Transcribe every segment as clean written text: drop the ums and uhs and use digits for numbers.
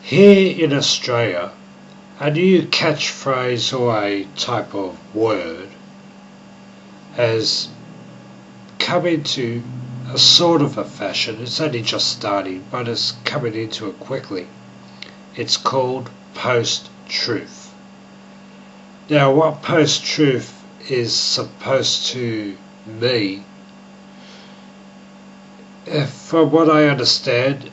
Here in Australia, a new catchphrase or a type of word has come into a sort of a fashion. It's only just starting, but it's coming into it quickly. It's called post-truth. Now, what post-truth is supposed to mean, from what I understand,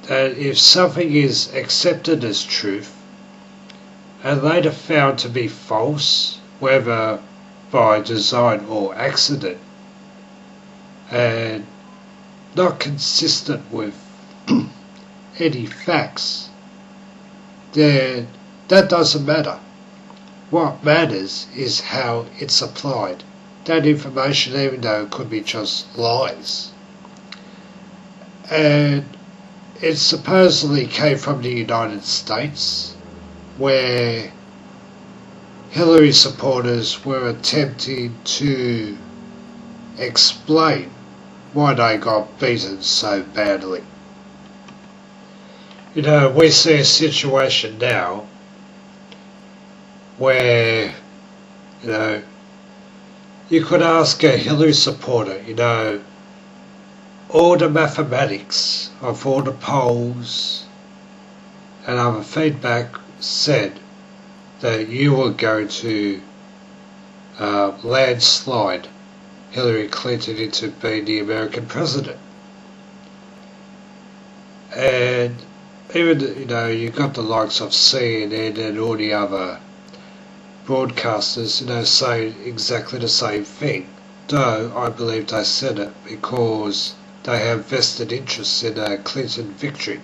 that if something is accepted as truth and later found to be false, whether by design or accident, and not consistent with any facts, then that doesn't matter. What matters is how it's applied. That information, even though it could be just lies. And it supposedly came from the United States, where Hillary supporters were attempting to explain why they got beaten so badly. You know, we see a situation now where, you know, you could ask a Hillary supporter, you know, all the mathematics of all the polls and other feedback said that you were going to landslide Hillary Clinton into being the American president. And even, you know, you got the likes of CNN and all the other broadcasters, you know, saying exactly the same thing. Though I believe they said it because they have vested interests in a Clinton victory.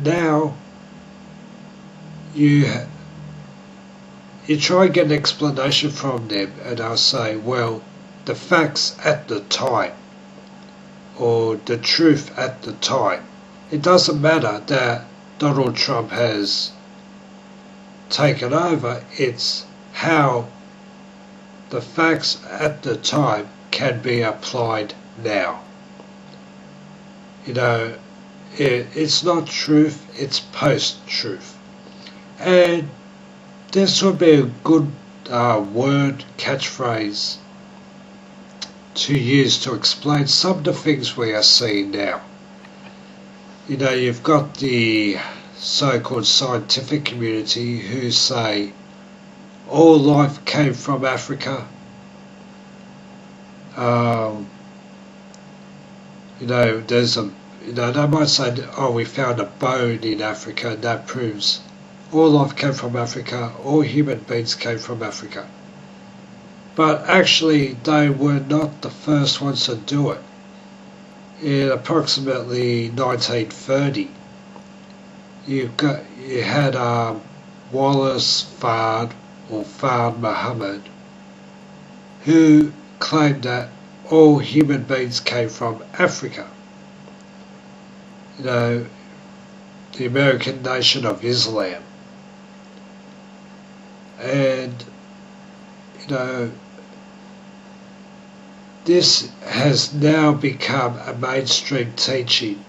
Now, you try and get an explanation from them, and they'll say, well, the facts at the time, or the truth at the time. It doesn't matter that Donald Trump has taken over, it's how the facts at the time can be applied now. You know, it's not truth, it's post-truth. And this would be a good word, catchphrase to use to explain some of the things we are seeing now. You know, you've got the so-called scientific community who say all life came from Africa. You know, there's a, you know, they might say, oh, we found a bone in Africa, and that proves all life came from Africa, all human beings came from Africa. But actually, they were not the first ones to do it. In approximately 1930, you had Wallace Fard, or Fard Muhammad, who claimed that all human beings came from Africa. You know, the American Nation of Islam. And, you know, this has now become a mainstream teaching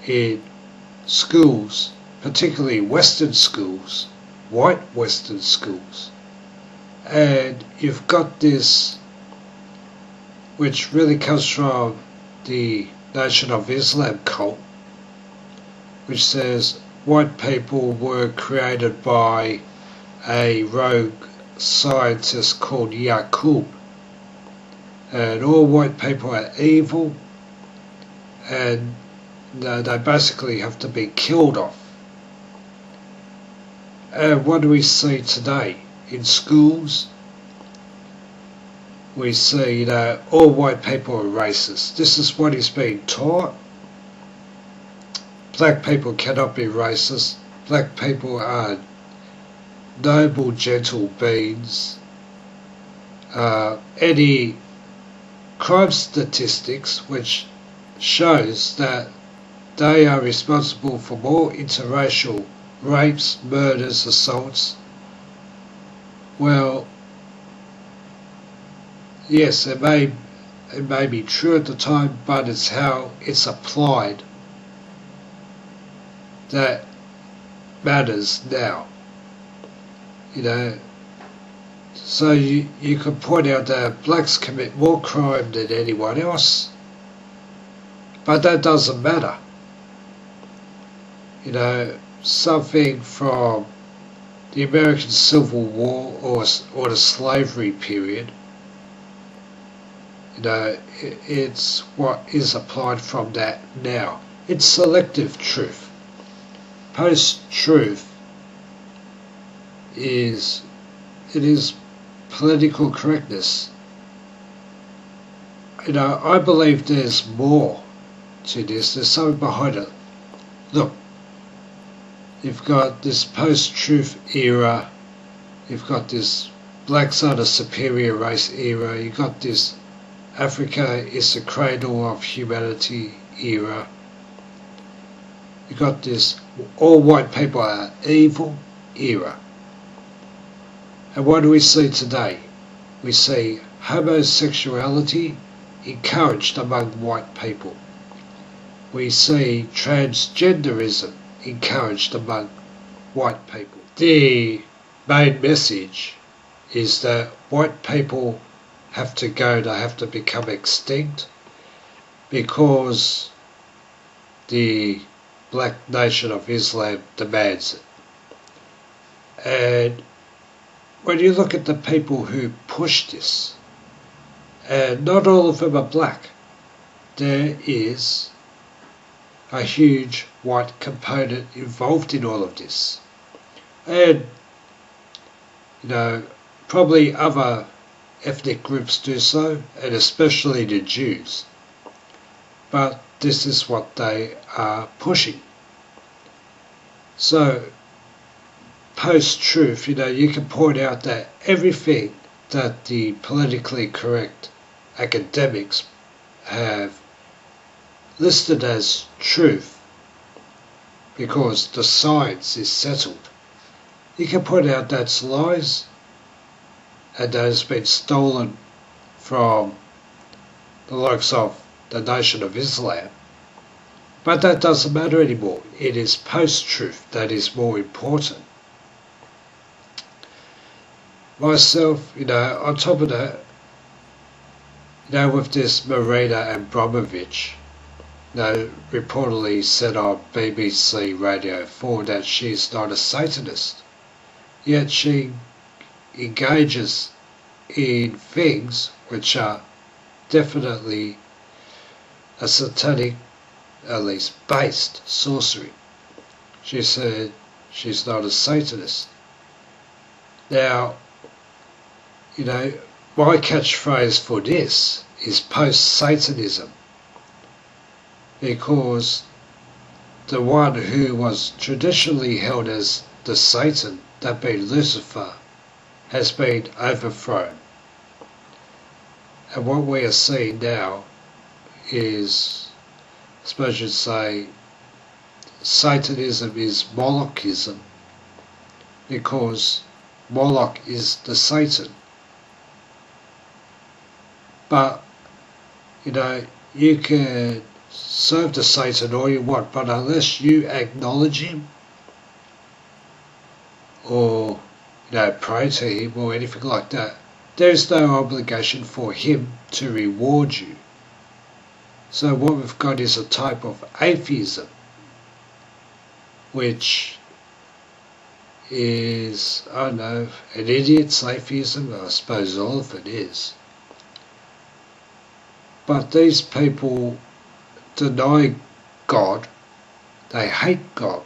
in schools, particularly Western schools, white Western schools. And you've got this, which really comes from the Nation of Islam cult, which says white people were created by a rogue scientist called Yaqub, and all white people are evil, and they basically have to be killed off. And what do we see today in schools? We see, you know, all white people are racist. This is what is being taught. Black people cannot be racist. Black people are noble, gentle beings. Any crime statistics which shows that they are responsible for more interracial rapes, murders, assaults. Well, yes, it may be true at the time, but it's how it's applied that matters now. So you could point out that blacks commit more crime than anyone else, but that doesn't matter. Something from the American Civil War or the slavery period, it's what is applied from that now. It's selective truth. Post-truth is political correctness. I believe there's more to this. There's something behind it. Look, you've got this post-truth era, you've got this blacks are the superior race era, you've got this Africa is the cradle of humanity era, you've got this all white people are evil era. And what do we see today? We see homosexuality encouraged among white people. We see transgenderism encouraged among white people. The main message is that white people have to go, they have to become extinct because the Black Nation of Islam demands it. And when you look at the people who push this, and not all of them are black, there is a huge white component involved in all of this. And, probably other ethnic groups do so, and especially the Jews. But this is what they are pushing. So, post-truth, you can point out that everything that the politically correct academics have listed as truth, because the science is settled, you can point out that's lies and that has been stolen from the likes of the Nation of Islam. But that doesn't matter anymore. It is post-truth that is more important. Myself, on top of that, with this Marina Abramovich, reportedly said on BBC Radio 4 that she's not a Satanist, yet she engages in things which are definitely a satanic, at least based, sorcery. She said she's not a Satanist. Now, my catchphrase for this is post-Satanism, because the one who was traditionally held as the Satan, that being Lucifer, has been overthrown. And what we are seeing now is, I suppose you'd say, Satanism is Molochism, because Moloch is the Satan. But, you can serve the Satan all you want, but unless you acknowledge him, or, pray to him or anything like that, there is no obligation for him to reward you. So what we've got is a type of atheism, which is, an idiot's atheism. I suppose all of it is. But these people deny God, they hate God,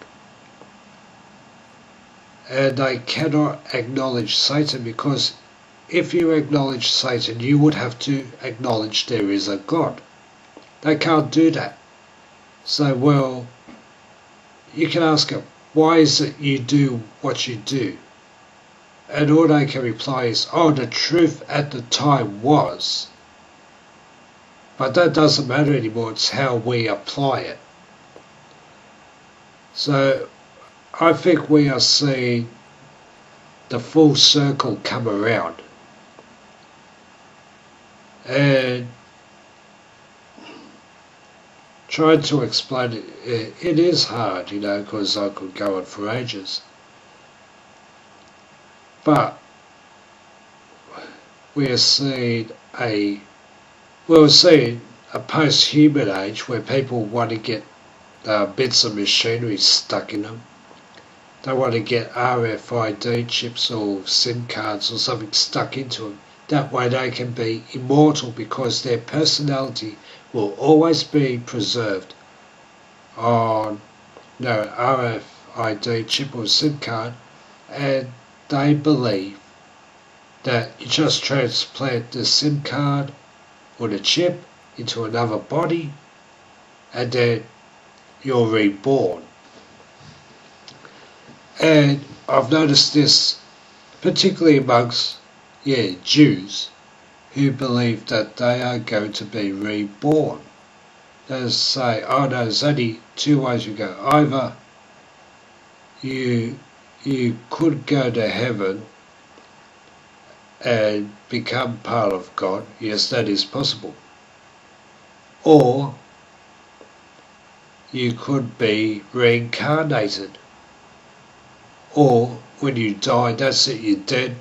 and they cannot acknowledge Satan, because if you acknowledge Satan, you would have to acknowledge there is a God. They can't do that. So, you can ask them, why is it you do what you do? And all they can reply is, the truth at the time was. But that doesn't matter anymore, it's how we apply it. So I think we are seeing the full circle come around. trying to explain it, it is hard, you know, because I could go on for ages. But we're seeing a post-human age where people want to get bits of machinery stuck in them. They want to get RFID chips or SIM cards or something stuck into them. That way they can be immortal because their personality will always be preserved on RFID chip or SIM card, and they believe that you just transplant the SIM card or the chip into another body and then you're reborn. And I've noticed this particularly amongst Jews who believe that they are going to be reborn. They say, oh no, there's only two ways you go. Either you could go to heaven and become part of God. Yes, that is possible. Or you could be reincarnated. Or when you die, that's it, you're dead,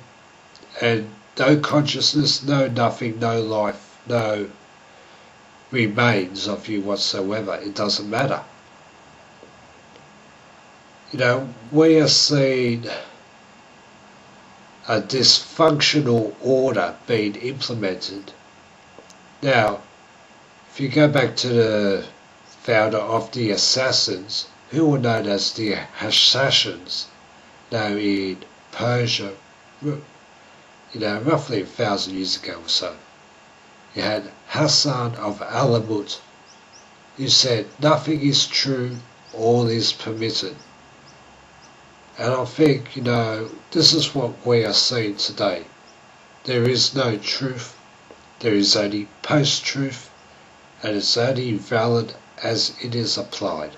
and no consciousness, no nothing, no life, no remains of you whatsoever. It doesn't matter. You know, we are seeing a dysfunctional order being implemented. Now, if you go back to the founder of the Assassins, who were known as the Assassins, now in Persia, you know, roughly 1,000 years ago or so, you had Hassan of Alamut, who said, nothing is true, all is permitted. And I think, you know, this is what we are seeing today. There is no truth, there is only post-truth, and it's only valid as it is applied.